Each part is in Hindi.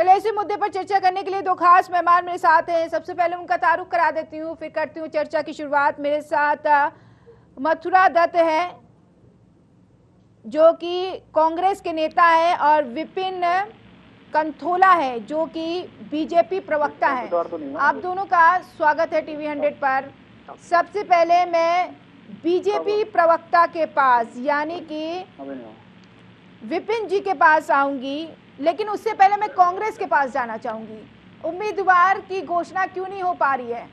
चलिए इसी मुद्दे पर चर्चा करने के लिए दो खास मेहमान मेरे साथ हैं। सबसे पहले उनका तारुफ करा देती हूँ, फिर करती हूँ चर्चा की शुरुआत। मेरे साथ मथुरा दत्त है जो कि कांग्रेस के नेता है और विपिन कंथोला है जो कि बीजेपी प्रवक्ता है। आप दोनों का स्वागत है टीवी 100 पर। सबसे पहले मैं बीजेपी प्रवक्ता के पास यानी कि विपिन जी के पास आऊंगी, लेकिन उससे पहले मैं कांग्रेस के पास जाना चाहूंगी। उम्मीदवार की घोषणा क्यों नहीं हो पा रही है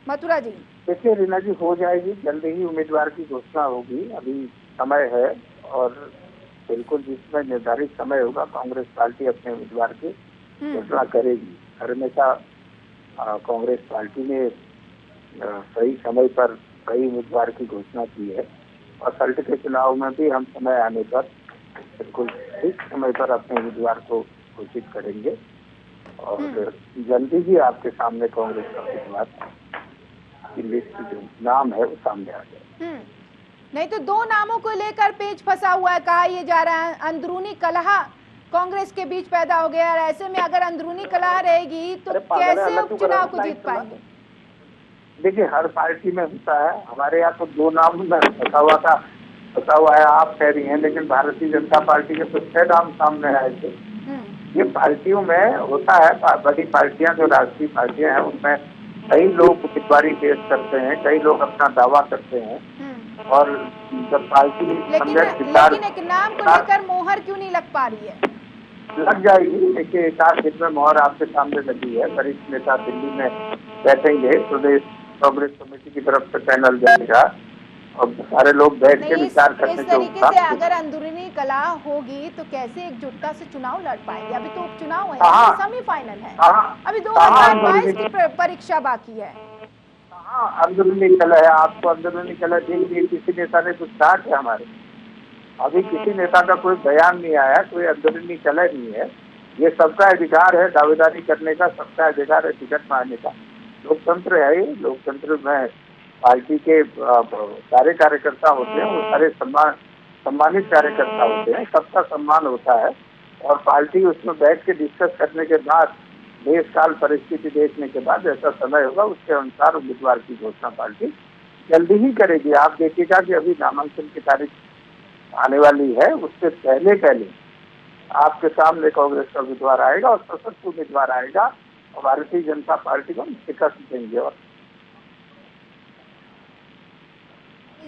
मथुरा जी? देखिए रीना जी, हो जाएगी जल्दी ही उम्मीदवार की घोषणा होगी। अभी समय है और बिल्कुल जिसमें निर्धारित समय होगा कांग्रेस पार्टी अपने उम्मीदवार की घोषणा करेगी। हमेशा कांग्रेस पार्टी ने सही समय पर सही उम्मीदवार की घोषणा की है और सल्ट के चुनाव में भी हम समय आने पर बिल्कुल ठीक समय पर अपने उम्मीदवार को घोषित करेंगे और जल्दी ही आपके सामने कांग्रेस का उम्मीदवार की लिस्ट जो नाम है वो सामने आ जाए। नहीं तो दो नामों को लेकर पेच फंसा हुआ है, कहा यह जा रहा है अंदरूनी कलह कांग्रेस के बीच पैदा हो गया और ऐसे में अगर अंदरूनी कलह रहेगी तो कैसे उपचुनाव को जीत पाएंगे? देखिए हर पार्टी में होता है, हमारे यहाँ तो दो नाम में फंसा हुआ है आप कह रही हैं, लेकिन भारतीय जनता पार्टी के तो 6 नाम सामने आए थे। ये पार्टियों में होता है, बड़ी पार्टियां जो राष्ट्रीय पार्टियां हैं उनमें कई लोग उम्मीदवारी पेश करते हैं, कई लोग अपना दावा करते हैं और जब पार्टी लेकिन एक नाम को लेकर मोहर क्यों नहीं लग पा रही है? लग जाएगी। देखिए 1 दिन में मोहर आपके सामने लगी है। वरिष्ठ नेता दिल्ली में बैठेंगे, प्रदेश कांग्रेस कमेटी की तरफ से पैनल जाएगा और सारे लोग बैठ के विचार करने के तरीके से अगर अंदरूनी कलह होगी तो कैसे एकजुटता से चुनाव लड़ पाएंगे? अभी तो उपचुनाव है, सेमीफाइनल है, अभी 2022 की परीक्षा बाकी है। अंदरूनी कलह है, आपको अंदरूनी कलह देखिए किसी नेता ने कुछ कहा है हमारे? अभी किसी नेता का कोई बयान नहीं आया, कोई अंदरूनी कलह नहीं है। ये सबका अधिकार है दावेदारी करने का, सबका अधिकार है टिकट मांगने का। लोकतंत्र है, लोकतंत्र में पार्टी के सारे कार्यकर्ता होते हैं, वो सारे सम्मानित कार्यकर्ता होते हैं, सबका सम्मान होता है और पार्टी उसमें बैठ के डिस्कस करने के बाद देश काल परिस्थिति देखने के बाद ऐसा समय होगा उसके अनुसार उम्मीदवार की घोषणा पार्टी जल्दी ही करेगी। आप देखिएगा कि अभी नामांकन की तारीख आने वाली है, उससे पहले आपके सामने कांग्रेस का उम्मीदवार आएगा और सशक्त उम्मीदवार आएगा और भारतीय जनता पार्टी को शिकस्त देंगे। और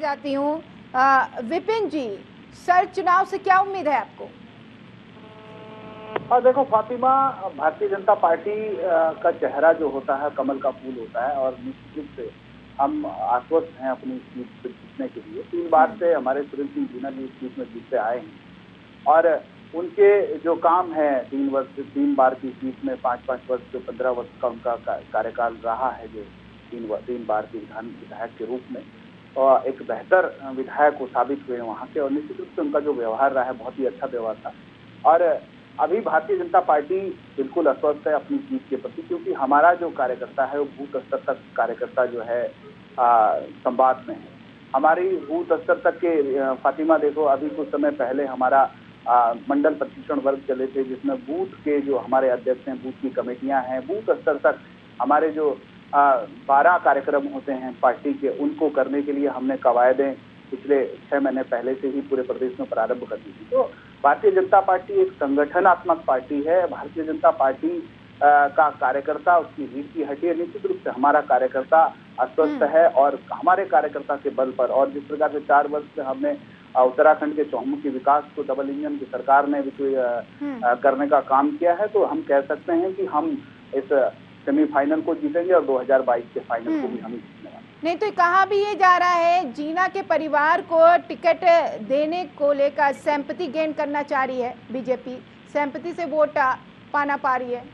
जाती हूँ विपिन जी, सर चुनाव से क्या उम्मीद है आपको? देखो फातिमा, भारतीय जनता पार्टी का चेहरा जो होता है कमल का फूल होता है और निश्चित रूप से हम आश्वस्त हैं अपनी सीट से जीतने के लिए। 3 बार से हमारे सुरेंद्र सिंह जीना जी इस सीट में जीतते आए हैं और उनके जो काम है 3 बार की सीट में 5-5 वर्ष, जो 15 वर्ष का उनका कार्यकाल रहा है, जो 3 बार के विधायक के रूप में और एक बेहतर विधायक को साबित हुए वहाँ के और निश्चित रूप से उनका जो व्यवहार रहा है बहुत ही अच्छा व्यवहार था। और अभी भारतीय जनता पार्टी बिल्कुल अस्वस्थ है अपनी जीत के प्रति, क्योंकि हमारा जो कार्यकर्ता है वो बूथ स्तर तक कार्यकर्ता जो है संवाद में है। हमारी बूथ स्तर तक के फातिमा देखो, अभी कुछ समय पहले हमारा मंडल प्रशिक्षण वर्ग चले थे जिसमें बूथ के जो हमारे अध्यक्ष हैं, बूथ की कमेटियां हैं, बूथ स्तर तक हमारे जो 12 कार्यक्रम होते हैं पार्टी के, उनको करने के लिए हमने कवायदें पिछले 6 महीने पहले से ही पूरे प्रदेश में प्रारंभ कर दी थी। तो भारतीय जनता पार्टी एक संगठनात्मक पार्टी है। भारतीय जनता पार्टी का कार्यकर्ता उसकी रीढ़ की हड्डी है। निश्चित रूप से हमारा कार्यकर्ता अस्वस्थ है और हमारे कार्यकर्ता के बल पर और जिस प्रकार से 4 वर्ष से हमने उत्तराखंड के चौमुखी विकास को डबल इंजन की सरकार ने करने का काम किया है, तो हम कह सकते हैं कि हम इस सेमीफाइनल को जीतेंगे और 2022 के फाइनल को भी हम जीतने वाले। नहीं तो कहा भी ये जा रहा है जीना के परिवार को टिकट देने को लेकर सहमति गेन करना चाह रही है बीजेपी, सहमति से वोट पाना पा रही है।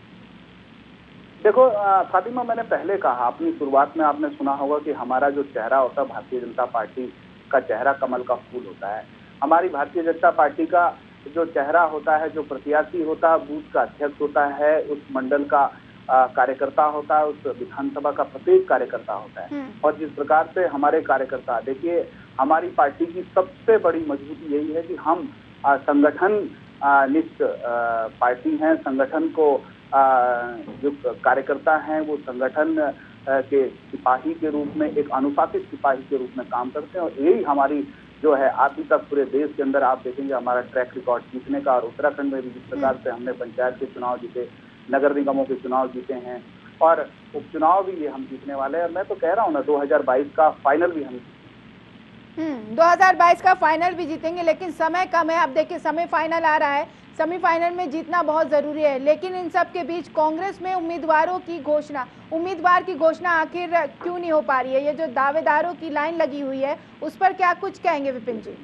देखो फातिमा, मैंने पहले कहा, अपनी शुरुआत में आपने सुना होगा कि हमारा जो चेहरा होता है भारतीय जनता पार्टी का चेहरा कमल का फूल होता है। हमारी भारतीय जनता पार्टी का जो चेहरा होता है, जो प्रत्याशी होता है, बूथ का अध्यक्ष होता है, उस मंडल का कार्यकर्ता होता है, उस विधानसभा का प्रत्येक कार्यकर्ता होता है। और जिस प्रकार से हमारे कार्यकर्ता, देखिए हमारी पार्टी की सबसे बड़ी मजबूती यही है कि हम संगठन निष्ठ पार्टी है। संगठन को जो कार्यकर्ता हैं वो संगठन के सिपाही के रूप में, एक अनुशासित सिपाही के रूप में काम करते हैं। और यही हमारी जो है अभी तक पूरे देश के अंदर आप देखेंगे हमारा ट्रैक रिकॉर्ड जीतने का। और उत्तराखंड में भी जिस प्रकार से हमने पंचायत के चुनाव जीते, नगर निगमों के चुनाव जीते हैं और उपचुनाव भी ये हम जीतने वाले हैं। मैं तो कह रहा हूँ ना 2022 का फाइनल भी हम 2022 का फाइनल भी जीतेंगे, लेकिन समय कम है। अब देखिए सेमीफाइनल आ रहा है, सेमीफाइनल में जीतना बहुत जरूरी है। लेकिन इन सब के बीच कांग्रेस में उम्मीदवार की घोषणा आखिर क्यों नहीं हो पा रही है? ये जो दावेदारों की लाइन लगी हुई है उस पर क्या कुछ कहेंगे विपिन जी?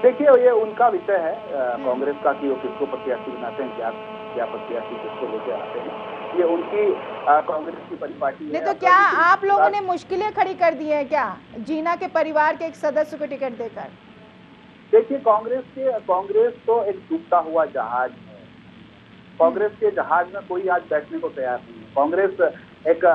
देखिए ये उनका विषय है कांग्रेस का कि वो किसको प्रत्याशी बनाते हैं, क्या प्रत्याशी किसको लेके आते हैं, ये उनकी कांग्रेस की परिपाटी है। नहीं तो क्या आप लोगों ने मुश्किलें खड़ी कर दी है क्या जीना के परिवार के एक सदस्य को टिकट देकर? देखिए कांग्रेस तो एक डूबता हुआ जहाज है। कांग्रेस के जहाज में कोई आज बैठने को तैयार नहीं है। कांग्रेस एक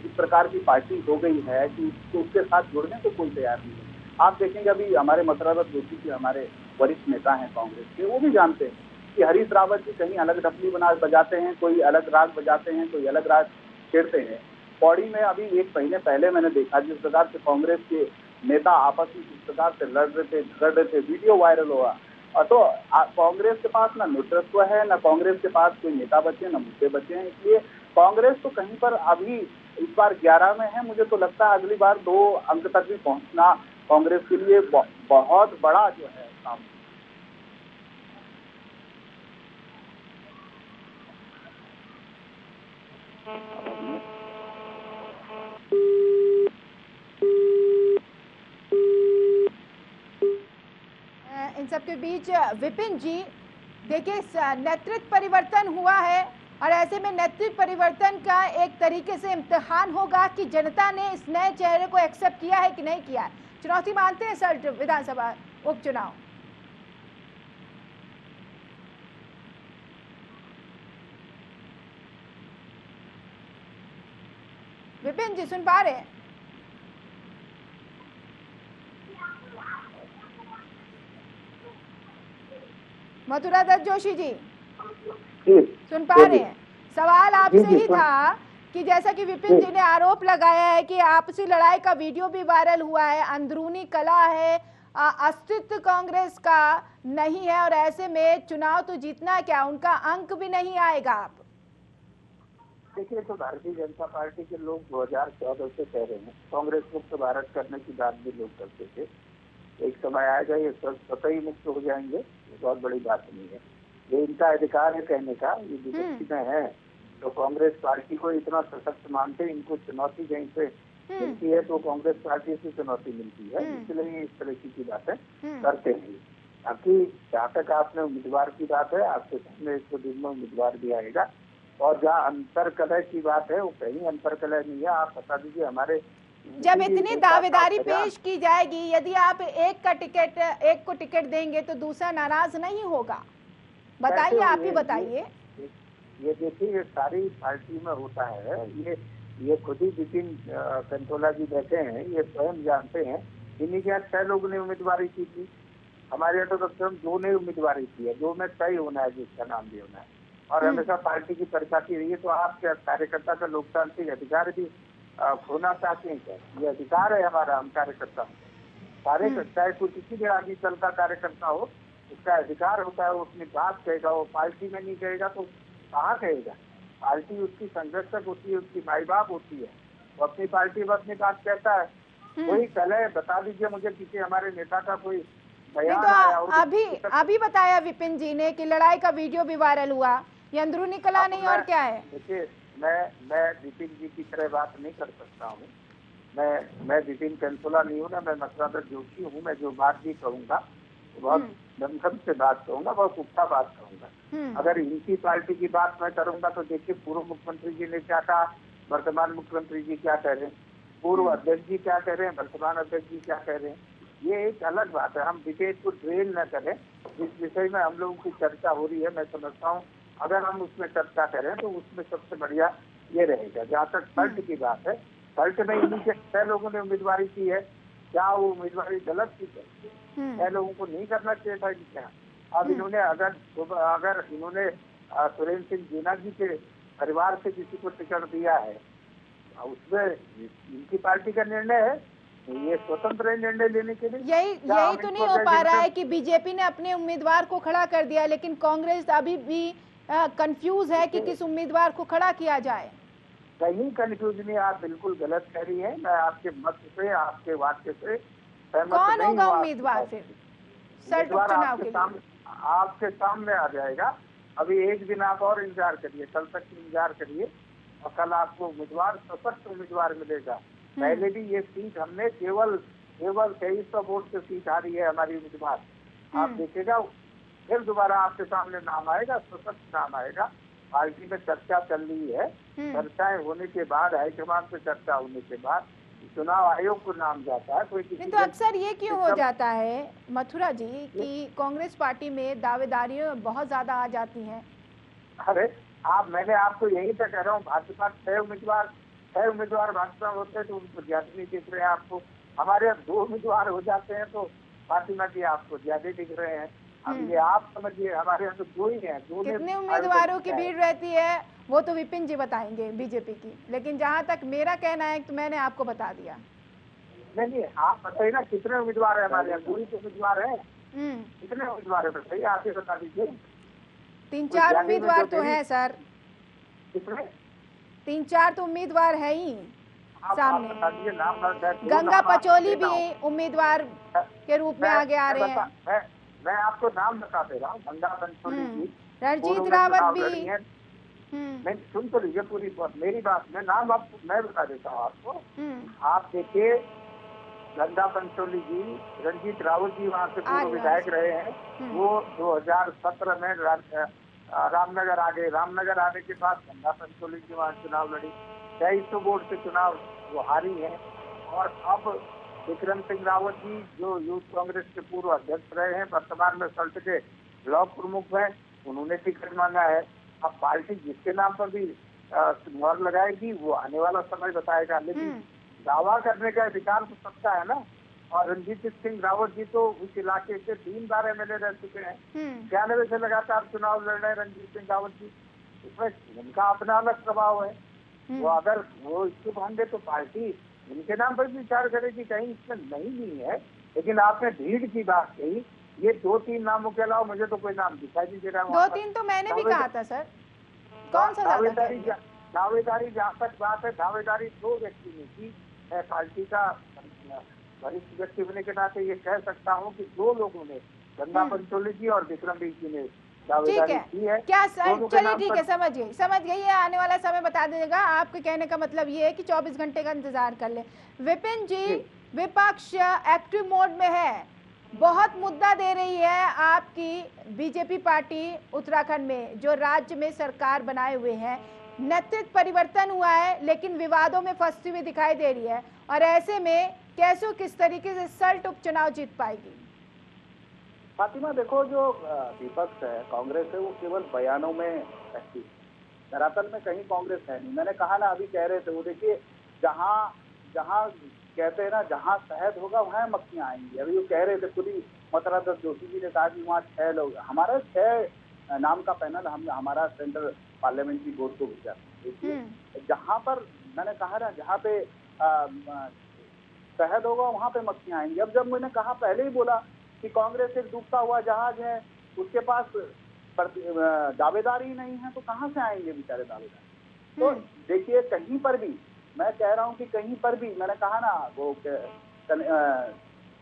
इस प्रकार की पार्टी हो गई है कि उसके साथ जुड़ने को कोई तैयार नहीं है। आप देखेंगे अभी हमारे मसरत जोशी जी हमारे वरिष्ठ नेता हैं कांग्रेस के, वो भी जानते हैं कि हरीश रावत जी कहीं अलग ढपली बजाते हैं, कोई अलग राग बजाते हैं, कोई अलग राग छेड़ते हैं। पौड़ी में अभी 1 महीने पहले मैंने देखा जिस प्रकार से कांग्रेस के नेता आपस में जिस प्रकार से लड़ रहे थे, झगड़ रहे थे, वीडियो वायरल हुआ। तो कांग्रेस के पास ना नेतृत्व है, ना कांग्रेस के पास कोई नेता बचे, ना मुद्दे बचे हैं। इसलिए कांग्रेस तो कहीं पर अभी इस बार 11 में है। मुझे तो लगता है अगली बार 2 अंक तक भी पहुंचना कांग्रेस के लिए बहुत बड़ा जो है काम। इन सब के बीच विपिन जी देखिए नेतृत्व परिवर्तन हुआ है और ऐसे में नेतृत्व परिवर्तन का एक तरीके से इम्तिहान होगा कि जनता ने इस नए चेहरे को एक्सेप्ट किया है कि नहीं किया है। चुनौती मानते हैं सर विधानसभा उपचुनाव? विपिन जी सुन पा रहे हैं? मथुरा दत्त जोशी जी सुन पा रहे हैं? सवाल आपसे ही था कि जैसा कि विपिन जी ने आरोप लगाया है कि आपसी लड़ाई का वीडियो भी वायरल हुआ है, अंदरूनी कला है, अस्तित्व कांग्रेस का नहीं है और ऐसे में चुनाव तो जीतना क्या, उनका अंक भी नहीं आएगा। आप देखिए तो भारतीय जनता पार्टी के लोग 2014 से कह रहे हैं कांग्रेस मुक्त भारत करने की बात भी लोग करते थे। एक समय आएगा ये स्वतः ही मुक्त हो जाएंगे, बहुत बड़ी बात नहीं है। ये इनका अधिकार है कहने का, ये विपक्ष में है तो कांग्रेस पार्टी को इतना सशक्त मानते, इनको चुनौती कहीं से मिलती है तो कांग्रेस पार्टी से चुनौती मिलती है, इसलिए इस तरह की बातें करते हैं। बाकी जहाँ तक आपने उम्मीदवार की बात है, आपके सामने 100 दिन में उम्मीदवार भी आएगा। और जहाँ अंतर कलह की बात है वो कहीं अंतर कलह नहीं है। आप बता दीजिए हमारे जब इतनी दावेदारी पेश की जाएगी, यदि आप एक को टिकट देंगे तो दूसरा नाराज नहीं होगा? बताइए, आप ही बताइए। ये देखिए ये सारी पार्टी में होता है। ये खुद ही विपिन कंटोला जी बैठे हैं, ये स्वयं जानते हैं। इन्हीं के यहाँ 6 लोगों ने उम्मीदवारी की थी, हमारे यहाँ तो स्वयं 2 ने उम्मीदवारी की है। 2 में तय होना है जिसका नाम भी होना है और हमेशा पार्टी की परिपाटी रही है। तो आप क्या कार्यकर्ता का लोकतांत्रिक अधिकार भी खोना चाहते हैं क्या? ये अधिकार है हमारा, हम कार्यकर्ता चाहे कोई किसी भी आगे चलता कार्यकर्ता हो, उसका अधिकार होता है वो अपनी बात कहेगा। वो पार्टी में नहीं कहेगा तो कहाँ कहेगा? पार्टी उसकी संरक्षक होती है, उसकी माई बाप होती है, वो अपनी पार्टी में अपनी बात कहता है। कोई कलह बता दीजिए मुझे किसी हमारे नेता का कोई बयान आया हो? अभी बताया विपिन जी ने कि लड़ाई का वीडियो भी वायरल हुआ, ये अंदरूनी कला नहीं और क्या है? देखिए मैं विपिन जी की तरह बात नहीं कर सकता हूँ। मैं विपिन कंटोला नहीं हूँ ना, मैं मथुरा दत्त जोशी हूँ। मैं जो बात भी कहूँगा बहुत दमखम से बात कहूँगा, बहुत पुख्ता बात कहूँगा। अगर इनकी पार्टी की बात मैं करूँगा तो देखिए पूर्व मुख्यमंत्री जी ने क्या कहा, वर्तमान मुख्यमंत्री जी क्या कह रहे हैं, पूर्व अध्यक्ष जी क्या कह रहे हैं, वर्तमान अध्यक्ष जी क्या कह रहे हैं, ये एक अलग बात है। हम डिबेट को ड्रेल न करें। जिस विषय में हम लोगों की चर्चा हो रही है, मैं समझता हूँ अगर हम उसमें चर्चा करें तो उसमें सबसे बढ़िया ये रहेगा। जहाँ तक फर्ट की बात है, फर्ट में इन्हीं के 6 लोगों ने उम्मीदवारी की है, क्या वो उम्मीदवारी गलत थी? 6 लोगों को नहीं करना चाहिए था कि क्या? अब इन्होंने अगर इन्होंने सुरेंद्र सिंह जीना जी के परिवार से किसी को टिकट दिया है, उसमें इनकी पार्टी का निर्णय है, ये स्वतंत्र है निर्णय लेने के लिए। यही तो नहीं हो पा रहा है कि बीजेपी ने अपने उम्मीदवार को खड़ा कर दिया, लेकिन कांग्रेस अभी भी कंफ्यूज है कि किस उम्मीदवार को खड़ा किया जाए। कहीं कंफ्यूज नहीं, आप बिल्कुल गलत कह रही है। मैं आपके मत से, आपके वाक्य से सहमत नहीं हूं। कौन होगा उम्मीदवार फिर सर चुनाव के लिए? आपके सामने आ जाएगा। अभी एक दिन आप और इंतजार करिए, कल तक इंतजार करिए और कल आपको उम्मीदवार, सशक्त उम्मीदवार मिलेगा। पहले भी ये सीट हमने केवल 2300 वोट से सीट हारी है हमारी उम्मीदवार। आप देखिएगा फिर दोबारा आपके सामने नाम आएगा, सशक्त नाम आएगा। पार्टी में चर्चा चल रही है, चर्चाएं होने के बाद, हाईकमान पे चर्चा होने के बाद चुनाव आयोग को नाम जाता है। कोई नहीं तो अक्सर ये क्यों हो जाता है मथुरा जी कि कांग्रेस पार्टी में दावेदारियां बहुत ज्यादा आ जाती हैं? अरे मैंने आपको यही तो कह रहा हूँ, भाजपा 6 उम्मीदवार भाजपा होते हैं तो उनको ज्यादा नहीं दिख रहे हैं आपको। हमारे यहाँ 2 उम्मीदवार हो जाते हैं तो फातिमा जी आपको ज्यादा दिख रहे हैं। अब ये आप समझिए, हमारे यहाँ तो 2 ही हैं। कितने उम्मीदवारों की भीड़ रहती है वो तो विपिन जी बताएंगे बीजेपी की, लेकिन जहाँ तक मेरा कहना है तो मैंने आपको बता दिया। नहीं, आप बताइए ना कितने उम्मीदवार है हमारे यहाँ? 2 ही तो उम्मीदवार है। कितने उम्मीदवार है बताइए, आप ही बता दीजिए। 3-4 उम्मीदवार तो है सर। कितने? 3-4 तो उम्मीदवार है ही सामने। नाम गंगा पचौली भी उम्मीदवार के रूप में आगे आ रहे हैं। मैं आपको नाम बता दे रहा हूँ। गंगा पचौली जी, रणजीत रावत भी। नहीं, सुन तो लीजिए पूरी मेरी बात। मैं बता देता हूँ आपको। आप देखिए, गंगा पंचोली जी, रणजीत रावत जी वहाँ से पूर्व विधायक रहे हैं। वो 2017 में रामनगर आ गए। रामनगर आने के बाद गंगा पंचोली जी वहाँ चुनाव लड़ी, 2300 वोट से चुनाव वो हारी है। और अब विक्रम सिंह रावत जी जो यूथ कांग्रेस के पूर्व अध्यक्ष रहे हैं, वर्तमान में सल्ट के ब्लॉक प्रमुख हैं, उन्होंने टिकट मांगा है। अब पार्टी जिसके नाम पर भी मोहर लगाएगी वो आने वाला समय बताएगा, लेकिन दावा करने का अधिकार तो सबका है ना। और रणजीत सिंह रावत जी तो उस इलाके के 3 बार एमएलए रह चुके हैं। 96 से लगातार चुनाव लड़ रहे हैं रणजीत सिंह रावत जी। उसमें उनका अपना अलग प्रभाव है। वो अगर वो इच्छुक होंगे तो पार्टी उनके नाम पर भी विचार करेगी, कहीं इसमें नहीं है। लेकिन आपने भीड़ की बात कही, ये 2-3 नामों के अलावा मुझे तो कोई नाम दिखाई नहीं दे रहा। 2-3 तो मैंने भी कहा था सर। कौन सा दावेदारी जहाँ तक बात है, दावेदारी 2 व्यक्ति ने की है। पार्टी का वरिष्ठ व्यक्ति होने के नाते ये कह सकता हूँ कि 2 लोगों ने, गंगा पंचोली जी और विक्रम जी ने दावेदारी की है। क्या सर, चलिए ठीक है, समझ गई है। आने वाला समय बता दीजिएगा। आपके कहने का मतलब ये है कि 24 घंटे का इंतजार कर ले। विपिन जी, विपक्ष एक्टिव मोड में है, बहुत मुद्दा दे रही है आपकी बीजेपी पार्टी उत्तराखंड में, जो राज्य में सरकार बनाए हुए हैं। नेतृत्व परिवर्तन हुआ है लेकिन विवादों में फंसती हुई दिखाई दे रही है, और ऐसे में कैसे किस तरीके से सल्ट उपचुनाव जीत पाएगी? फातिमा देखो, जो विपक्ष है, कांग्रेस है, वो केवल बयानों में रहती है, धरातल में कहीं कांग्रेस है नहीं। मैंने कहा ना, अभी कह रहे थे वो, देखिए जहाँ कहते हैं ना, जहाँ शहद होगा वहाँ मक्खियाँ आएंगी। अभी वो कह रहे थे खुद ही, मथुरा दत्त जोशी जी ने कहा कि वहाँ 6 लोग, हमारा 6 नाम का पैनल हमारा सेंट्रल पार्लियामेंट्री बोर्ड को भेजा। देखिए जहाँ पर मैंने कहा ना, जहाँ पे शहद होगा वहाँ पे मक्खियाँ आएंगी। अब जब मैंने कहा, पहले ही बोला कि कांग्रेस एक डूबता हुआ जहाज है, उसके पास दावेदार ही नहीं है, तो कहाँ से आएंगे बेचारे दावेदार? तो देखिए, कहीं पर भी मैं कह रहा हूँ कि कहीं पर भी, मैंने कहा ना, वो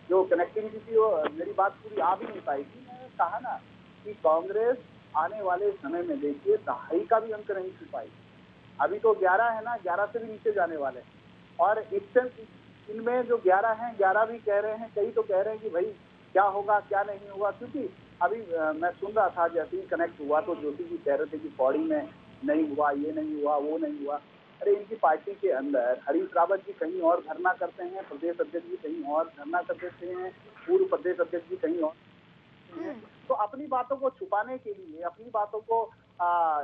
जो कनेक्टिविटी थी वो मेरी बात पूरी आ भी नहीं पाएगी। मैंने कहा ना कि कांग्रेस आने वाले समय में, देखिए, 2.5 का भी अंक नहीं छू पाएगी। अभी तो 11 है ना, 11 से भी नीचे जाने वाले हैं। और इनमें जो 11 हैं, 11 भी कह रहे हैं, कई तो कह रहे हैं कि भाई क्या होगा क्या नहीं होगा। क्योंकि अभी मैं सुन रहा था, जैसे ही कनेक्ट हुआ तो ज्योति जी कह रहे थे कि पौड़ी में नहीं हुआ, ये नहीं हुआ, वो नहीं हुआ। अरे इनकी पार्टी के अंदर हरीश रावत जी कहीं और धरना करते हैं, प्रदेश अध्यक्ष जी कहीं और धरना कर देते हैं, पूर्व प्रदेश अध्यक्ष जी कहीं और। तो अपनी बातों को छुपाने के लिए, अपनी बातों को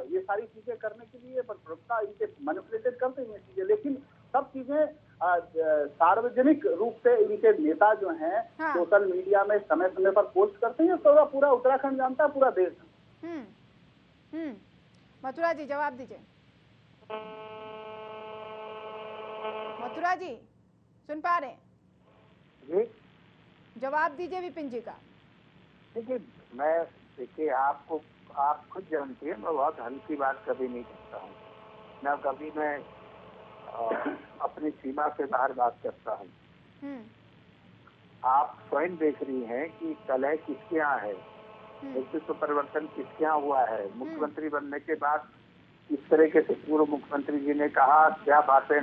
ये सारी चीजें करने के लिए प्रवक्ता इनके मैनिपुलेटेड करते हैं चीजें। लेकिन सब चीजें सार्वजनिक रूप से इनके नेता जो हैं हाँ। सोशल मीडिया में समय समय पर पोस्ट करते हैं, तो पूरा उत्तराखंड जानता है, पूरा देश। मथुरा जी जवाब दीजिए। मथुरा जी सुन पा रहे हैं? जी जवाब दीजिए विपिन जी का। देखिए आप खुद जानती है, मैं बहुत हल्की बात कभी नहीं करता हूँ, ना कभी मैं अपनी सीमा से बाहर बात करता हूँ। आप स्वयं देख रही हैं कि कलह किसके यहाँ है, नेतृत्व परिवर्तन किसके यहाँ हुआ है। मुख्यमंत्री बनने के बाद किस तरीके से पूर्व मुख्यमंत्री जी ने कहा, क्या बातें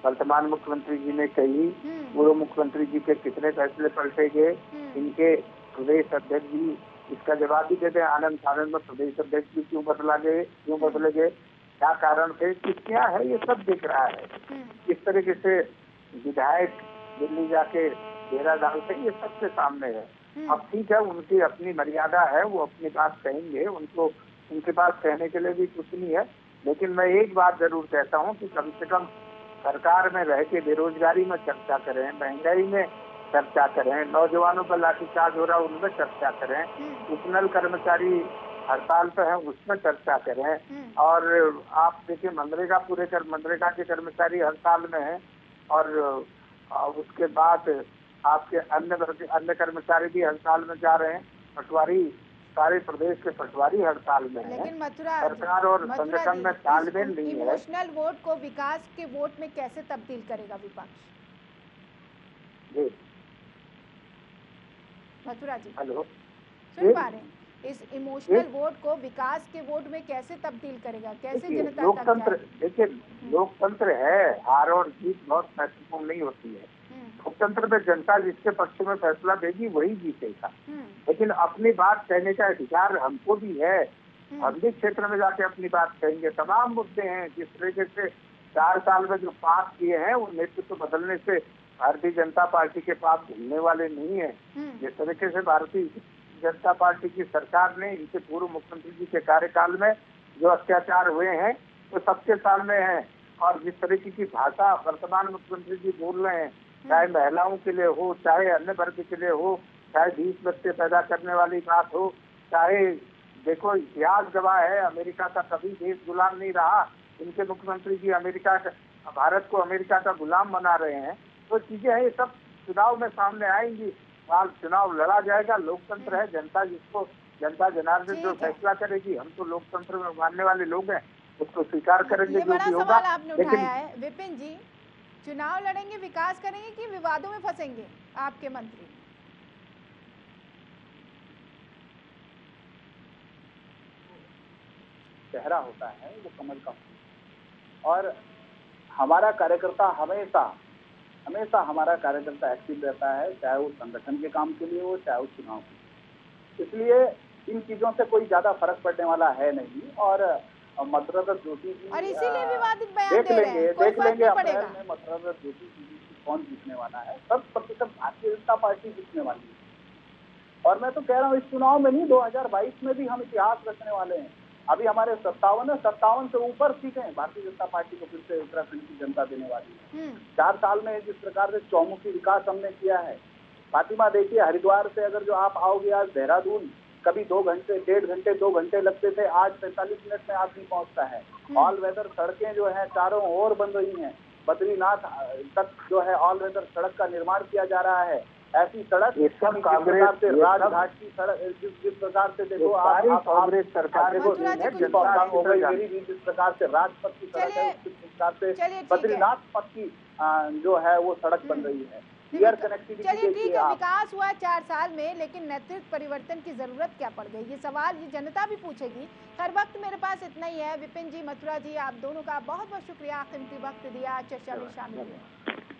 वर्तमान मुख्यमंत्री जी ने कही, पूर्व मुख्यमंत्री जी के कितने फैसले पलटे गए, इनके प्रदेश अध्यक्ष जी इसका जवाब भी देते हैं। आनंद फानंद में प्रदेश अध्यक्ष भी क्यों बदले गए, क्या कारण थे, किसके यहाँ है, ये सब दिख रहा है। किस तरीके से विधायक दिल्ली जाके डेरा डालते, ये सबके सामने है। अब ठीक है, उनकी अपनी मर्यादा है, वो अपनी बात कहेंगे, उनको उनके पास कहने के लिए भी कुछ नहीं है। लेकिन मैं एक बात जरूर कहता हूँ कि कम से कम सरकार में रह के बेरोजगारी में चर्चा करें, महंगाई में चर्चा करें, नौजवानों पर लाठीचार्ज हो रहा है उनमें चर्चा करें, उपनल कर्मचारी हड़ताल पे है उसमें चर्चा करें। और आप देखिए मनरेगा के कर्मचारी हड़ताल में है, और उसके बाद आपके अन्य कर्मचारी भी हड़ताल में जा रहे हैं। पटवारी, सारे प्रदेश के पटवारी हड़ताल में है। लेकिन मथुरा सरकार और संगठन में तालमेल नहीं है। इमोशनल वोट को विकास के वोट में कैसे तब्दील करेगा विपक्ष? जी मथुरा जी हेलो, सुन पा रहे हैं? इस इमोशनल वोट को विकास के वोट में कैसे तब्दील करेगा, कैसे जनता लोकतंत्र, देखिए लोकतंत्र है, हार और जीत बहुत महत्वपूर्ण नहीं होती है। लोकतंत्र में जनता जिसके पक्ष में फैसला देगी वही जीतेगा। लेकिन अपनी बात कहने का अधिकार हमको भी है। हम भी क्षेत्र में जाके अपनी बात कहेंगे। तमाम मुद्दे हैं जिस तरीके से 4 साल में जो पास किए हैं, वो नेतृत्व बदलने से भारतीय जनता पार्टी के पास भूलने वाले नहीं है। जिस तरीके से भारतीय जनता पार्टी की सरकार ने इनके पूर्व मुख्यमंत्री जी के कार्यकाल में जो अत्याचार हुए हैं वो सबके सामने है। और जिस तरीके की भाषा वर्तमान मुख्यमंत्री जी बोल रहे हैं, चाहे महिलाओं के लिए हो, चाहे अन्य वर्ग के लिए हो, चाहे 20 बच्चे पैदा करने वाली बात हो, चाहे देखो इतिहास गवाह है, अमेरिका का कभी देश गुलाम नहीं रहा। इनके मुख्यमंत्री जी भारत को अमेरिका का गुलाम बना रहे हैं। तो चीजें हैं, ये सब चुनाव में सामने आएंगी। चुनाव लड़ा जाएगा, लोकतंत्र है, जनता जनार्दन जो फैसला करेगी। हम तो लोकतंत्र में मानने वाले लोग हैं, उसको स्वीकार करेंगे जो भी होगा। आपने उठाया है विपिन जी, चुनाव लड़ेंगे, विकास करेंगे कि विवादों में फंसेंगे आपके मंत्री? चेहरा होता है वो कमल का फूल, और हमारा कार्यकर्ता हमेशा हमारा कार्यकर्ता एक्टिव रहता है, चाहे वो संगठन के काम के लिए हो, चाहे वो चुनाव के लिए। इसलिए इन चीजों से कोई ज्यादा फर्क पड़ने वाला है नहीं। और मथुरादत्त जोशी जी, और इसीलिए विवादित बयान देख लेंगे अप्रैल में मथुरादत्त जोशी जी कौन जीतने वाला है। 100% भारतीय जनता पार्टी जीतने वाली है। और मैं तो कह रहा हूँ इस चुनाव में नहीं, 2022 में भी हम इतिहास रचने वाले हैं। अभी हमारे 57 से ऊपर सीटें भारतीय जनता पार्टी को फिर से उत्तराखंड की जनता देने वाली है। 4 साल में जिस प्रकार से चौमुखी विकास हमने किया है, फातिमा देखिए, हरिद्वार से अगर जो आप आओगे आज देहरादून, कभी 2 घंटे, 1.5 घंटे, 2 घंटे लगते थे, आज 45 मिनट में आदमी पहुंचता है। ऑल वेदर सड़कें जो है चारों ओर बन रही हैं। बद्रीनाथ तक जो है ऑल वेदर सड़क का निर्माण किया जा रहा है। ऐसी सड़क ये सब कांग्रेस से राजघाट की सड़क जिस प्रकार से देखो कांग्रेस सरकार जिस प्रकार से राजपथ की सड़क है, उस प्रकार से बद्रीनाथ पथ की जो है वो सड़क बन रही है। Air connectivity. चलिए ठीक है, विकास हुआ 4 साल में, लेकिन नेतृत्व परिवर्तन की जरूरत क्या पड़ गई, ये सवाल ये जनता भी पूछेगी। हर वक्त मेरे पास इतना ही है। विपिन जी, मथुरा जी, आप दोनों का बहुत बहुत शुक्रिया, कीमती वक्त दिया, चर्चा में शामिल हुए।